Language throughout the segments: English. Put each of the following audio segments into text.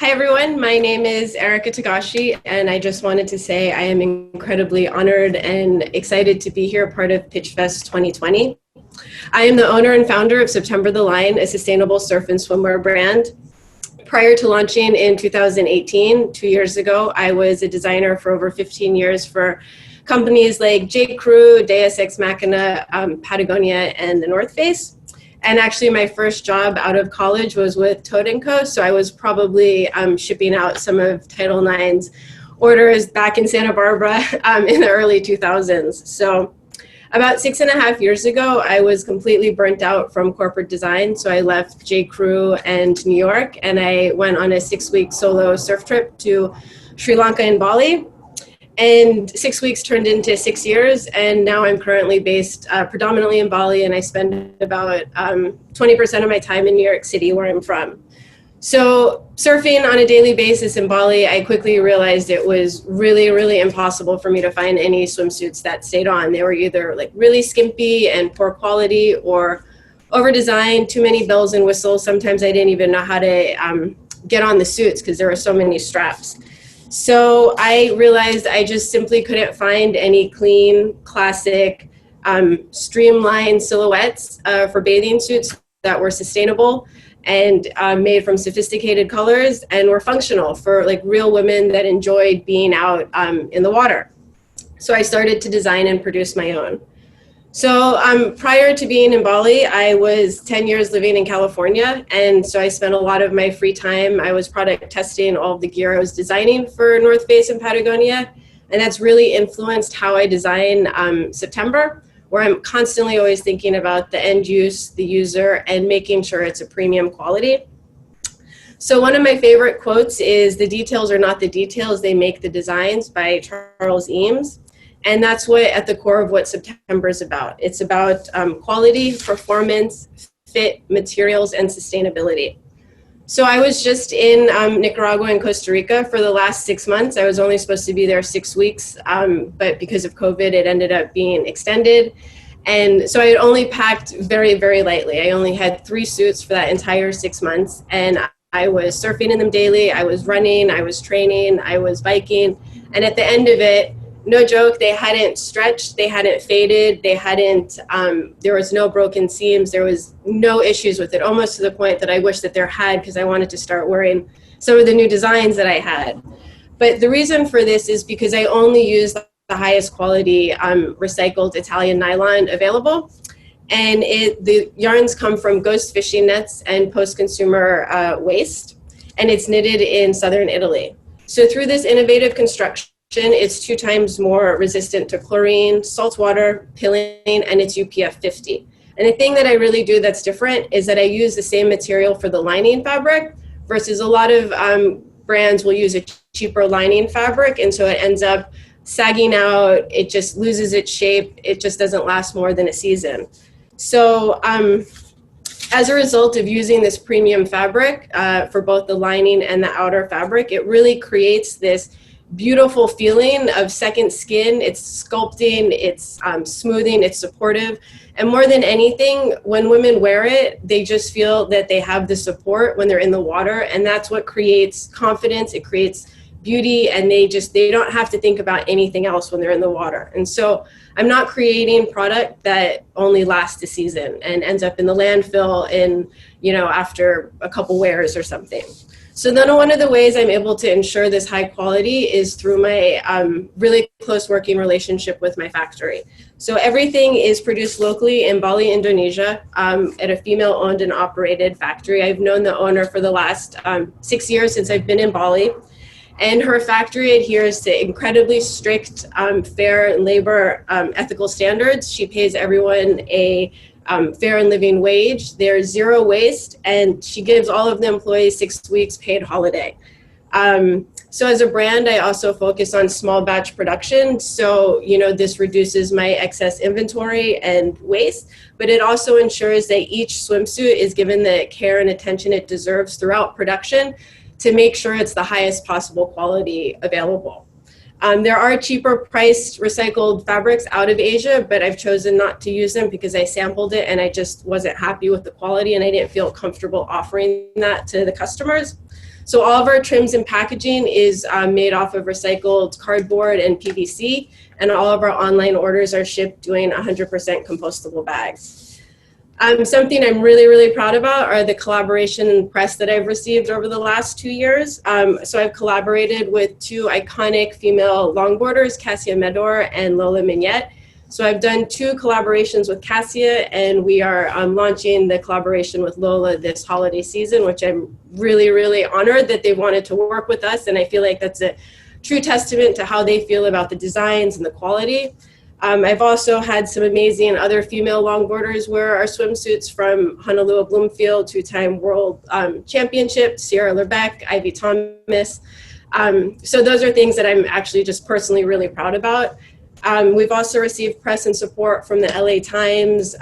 Hi everyone, my name is Erika Togashi, and I just wanted to say I am incredibly honored and excited to be here, part of Pitchfest 2020. I am the owner and founder of September the Line, a sustainable surf and swimwear brand. Prior to launching in 2018, 2 years ago, I was a designer for over 15 years for companies like J. Crew, Deus Ex Machina, Patagonia, and the North Face. And actually, my first job out of college was with Toad & Co. So I was probably shipping out some of Title IX's orders back in Santa Barbara in the early 2000s. So about 6.5 years ago, I was completely burnt out from corporate design. So I left J. Crew and New York, and I went on a 6-week solo surf trip to Sri Lanka and Bali. And 6 weeks turned into 6 years, and now I'm currently based predominantly in Bali, and I spend about 20% of my time in New York City, where I'm from. So surfing on a daily basis in Bali, I quickly realized it was really, really impossible for me to find any swimsuits that stayed on. They were either like really skimpy and poor quality, or over-designed, too many bells and whistles. Sometimes I didn't even know how to get on the suits because there were so many straps. So I realized I just simply couldn't find any clean, classic, streamlined silhouettes for bathing suits that were sustainable and made from sophisticated colors and were functional for like real women that enjoyed being out in the water. So I started to design and produce my own. So prior to being in Bali, I was 10 years living in California, and so I spent a lot of my free time. I was product testing all of the gear I was designing for North Face and Patagonia, and that's really influenced how I design September, where I'm constantly always thinking about the end use, the user, and making sure it's a premium quality. So one of my favorite quotes is, "The details are not the details, they make the designs," by Charles Eames. And that's what at the core of what September is about. It's about quality, performance, fit, materials, and sustainability. So I was just in Nicaragua and Costa Rica for the last 6 months. I was only supposed to be there 6 weeks, but because of COVID, it ended up being extended. And so I had only packed very, very lightly. I only had 3 suits for that entire 6 months. And I was surfing in them daily. I was running, I was training, I was biking. And at the end of it, no joke, they hadn't stretched, they hadn't faded, they hadn't, there was no broken seams, there was no issues with it, almost to the point that I wish that there had, because I wanted to start wearing some of the new designs that I had. But the reason for this is because I only use the highest quality recycled Italian nylon available. And the yarns come from ghost fishing nets and post-consumer waste, and it's knitted in southern Italy. So through this innovative construction, it's 2 times more resistant to chlorine, salt water, pilling, and it's UPF 50. And the thing that I really do that's different is that I use the same material for the lining fabric, versus a lot of brands will use a cheaper lining fabric, and so it ends up sagging out, it just loses its shape, it just doesn't last more than a season. So as a result of using this premium fabric for both the lining and the outer fabric, it really creates this beautiful feeling of second skin. It's sculpting, it's smoothing, it's supportive. And more than anything, when women wear it, they just feel that they have the support when they're in the water. And that's what creates confidence, it creates beauty, and they don't have to think about anything else when they're in the water. And so I'm not creating product that only lasts a season and ends up in the landfill after a couple wears or something. So then one of the ways I'm able to ensure this high quality is through my really close working relationship with my factory. So everything is produced locally in Bali, Indonesia, at a female-owned and operated factory. I've known the owner for the last 6 years since I've been in Bali. And her factory adheres to incredibly strict, fair labor ethical standards. She pays everyone a fair and living wage. There's zero waste, and she gives all of the employees 6 weeks paid holiday. So as a brand, I also focus on small batch production. So, this reduces my excess inventory and waste, but it also ensures that each swimsuit is given the care and attention it deserves throughout production to make sure it's the highest possible quality available. There are cheaper priced recycled fabrics out of Asia, but I've chosen not to use them because I sampled it and I just wasn't happy with the quality and I didn't feel comfortable offering that to the customers. So all of our trims and packaging is made off of recycled cardboard and PVC, and all of our online orders are shipped doing 100% compostable bags. Something I'm really, really proud about are the collaboration and press that I've received over the last 2 years. So I've collaborated with two iconic female longboarders, Cassia Medor and Lola Mignette. So I've done 2 collaborations with Cassia, and we are launching the collaboration with Lola this holiday season, which I'm really, really honored that they wanted to work with us. And I feel like that's a true testament to how they feel about the designs and the quality. I've also had some amazing other female longboarders wear our swimsuits, from Honolulu Bloomfield, 2-time world championship, Sierra Lebec, Ivy Thomas. So those are things that I'm actually just personally really proud about. We've also received press and support from the LA Times,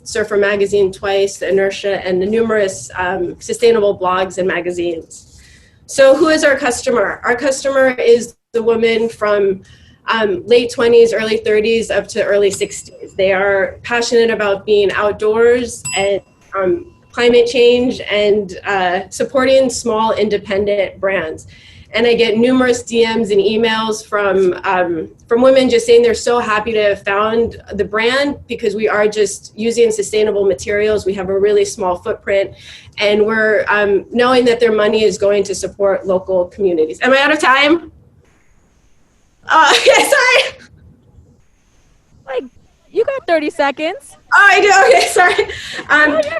Surfer Magazine twice, the Inertia, and the numerous sustainable blogs and magazines. So who is our customer? Our customer is the woman from late 20s, early 30s, up to early 60s. They are passionate about being outdoors and climate change and supporting small independent brands. And I get numerous DMs and emails from women just saying they're so happy to have found the brand because we are just using sustainable materials. We have a really small footprint, and we're knowing that their money is going to support local communities. Am I out of time? Okay, sorry. Like, you got 30 seconds. Oh, I do. Okay, sorry.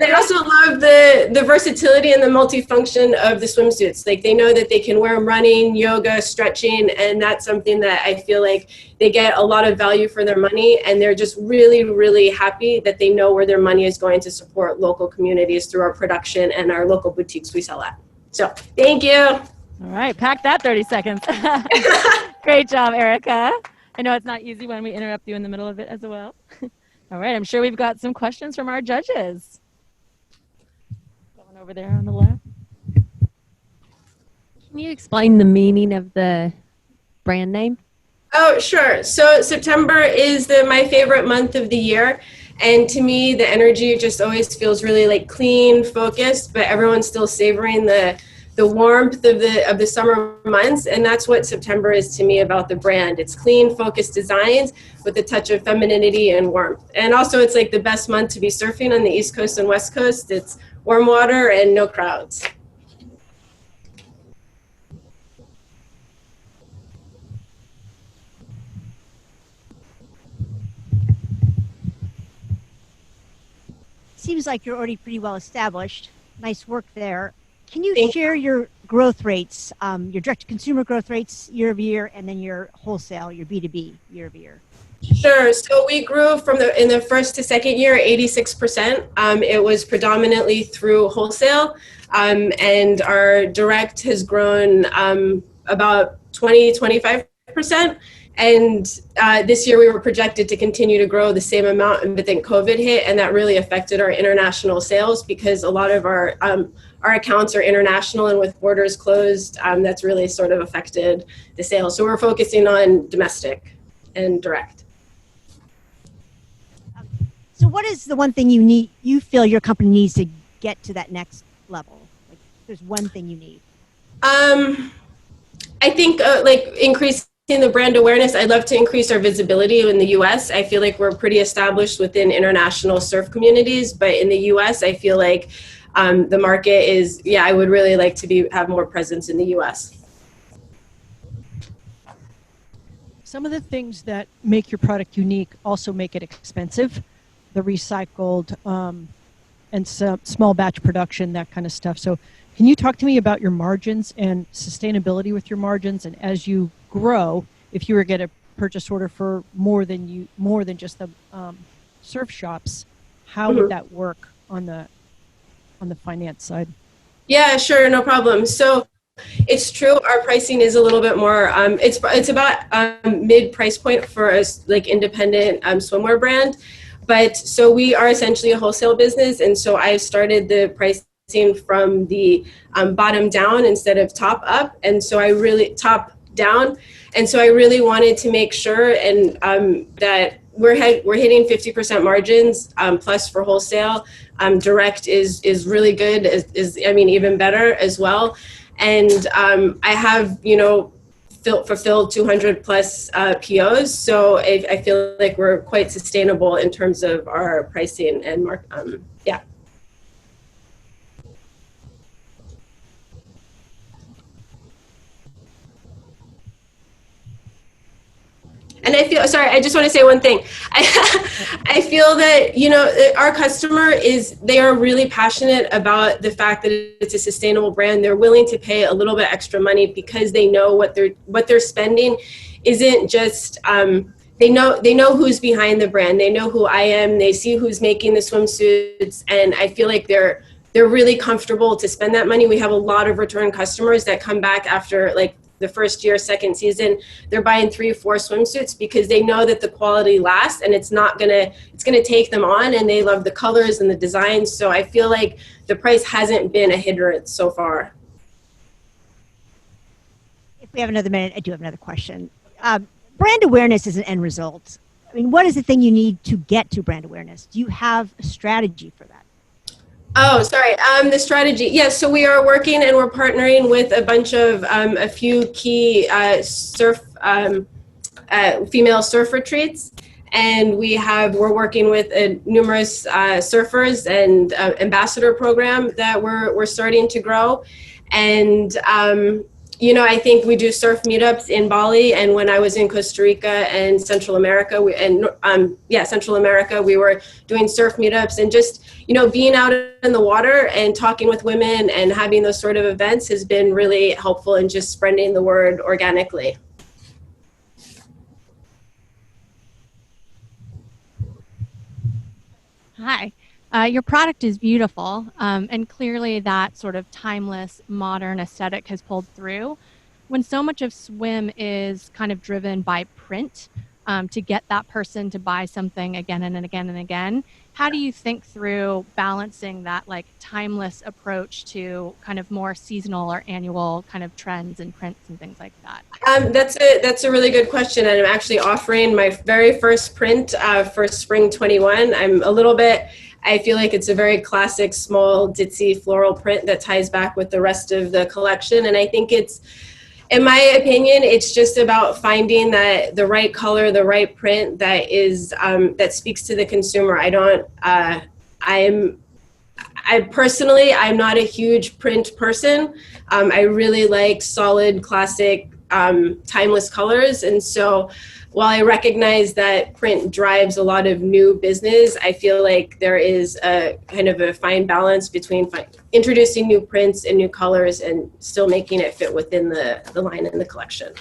They also love the versatility and the multifunction of the swimsuits. Like, they know that they can wear them running, yoga, stretching, and that's something that I feel like they get a lot of value for their money, and they're just really, really happy that they know where their money is going to support local communities through our production and our local boutiques we sell at. So, thank you. All right, pack that 30 seconds. Great job, Erika. I know it's not easy when we interrupt you in the middle of it as well. All right, I'm sure we've got some questions from our judges. Going over there on the left. Can you explain the meaning of the brand name? Oh, sure. So September is my favorite month of the year. And to me, the energy just always feels really like clean, focused, but everyone's still savoring the warmth of the summer months, and that's what September is to me about the brand. It's clean, focused designs with a touch of femininity and warmth. And also, it's like the best month to be surfing on the East Coast and West Coast. It's warm water and no crowds. Seems like you're already pretty well established. Nice work there. Can you share your growth rates, your direct-to-consumer growth rates year over year, and then your wholesale, your B2B year over year? Sure. So we grew in the first to second year, 86%. It was predominantly through wholesale, and our direct has grown about 25%. And this year we were projected to continue to grow the same amount, but then COVID hit, and that really affected our international sales because a lot of our accounts are international, and with borders closed, that's really sort of affected the sales. So we're focusing on domestic and direct. So what is the one thing you feel your company needs to get to that next level? Like, there's one thing you need. I think like increasing the brand awareness. I'd love to increase our visibility in the US. I feel like we're pretty established within international surf communities, but in the US, I feel like the market is, I would really like to have more presence in the US. Some of the things that make your product unique also make it expensive. The recycled and some small batch production, that kind of stuff. So can you talk to me about your margins and sustainability with your margins? And as you grow, if you were to get a purchase order for more than just the surf shops, how would that work on the finance side? Yeah, sure, no problem. So it's true, our pricing is a little bit more, it's about mid price point for a like independent swimwear brand. But so we are essentially a wholesale business, and so I started the pricing from the bottom down instead of top up, and so I really top down. And so I really wanted to make sure and that we're hitting 50% margins plus for wholesale. Direct is really good, is even better as well. And I have, fulfilled 200 plus POs. So I feel like we're quite sustainable in terms of our pricing and yeah. And I just want to say one thing. I feel that, our customer they are really passionate about the fact that it's a sustainable brand. They're willing to pay a little bit extra money because they know what they're spending isn't just, they know who's behind the brand. They know who I am. They see who's making the swimsuits. And I feel like they're really comfortable to spend that money. We have a lot of return customers that come back after the first year, second season. They're buying 3 or 4 swimsuits because they know that the quality lasts and it's gonna take them on, and they love the colors and the designs. So I feel like the price hasn't been a hindrance so far. If we have another minute, I do have another question. Brand awareness is an end result. What is the thing you need to get to brand awareness? Do you have a strategy for that? Oh, sorry. The strategy. Yes. So we are working and we're partnering with a bunch of a few key female surf retreats, and we're working with numerous surfers and ambassador program that we're starting to grow. And I think we do surf meetups in Bali, and when I was in Costa Rica and Central America, Central America, we were doing surf meetups, and just, being out in the water and talking with women and having those sort of events has been really helpful in just spreading the word organically. Hi. Your product is beautiful, and clearly that sort of timeless, modern aesthetic has pulled through. When so much of swim is kind of driven by print to get that person to buy something again and again and again, how do you think through balancing that timeless approach to kind of more seasonal or annual kind of trends and prints and things like that? That's a really good question, and I'm actually offering my very first print for spring 21. I feel like it's a very classic, small, ditzy floral print that ties back with the rest of the collection. And I think in my opinion, it's just about finding the right color, the right print that speaks to the consumer. I'm not a huge print person. I really like solid, classic, timeless colors. And so while I recognize that print drives a lot of new business, I feel like there is a kind of a fine balance between introducing new prints and new colors and still making it fit within the line and the collection.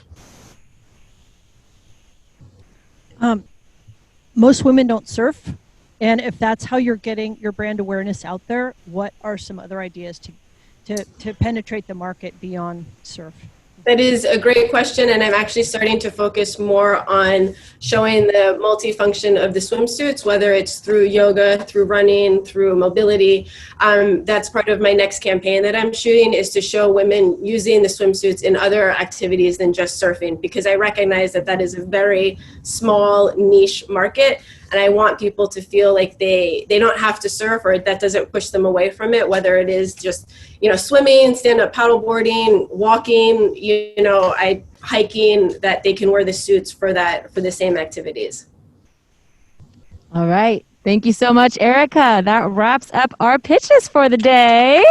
Most women don't surf, and if that's how you're getting your brand awareness out there, what are some other ideas to penetrate the market beyond surf? That is a great question, and I'm actually starting to focus more on showing the multifunction of the swimsuits, whether it's through yoga, through running, through mobility. That's part of my next campaign that I'm shooting, is to show women using the swimsuits in other activities than just surfing, because I recognize that is a very small niche market, and I want people to feel like they don't have to surf, or that doesn't push them away from it, whether it is just swimming, stand-up paddleboarding, walking, hiking, that they can wear the suits for the same activities. All right. Thank you so much, Erika. That wraps up our pitches for the day.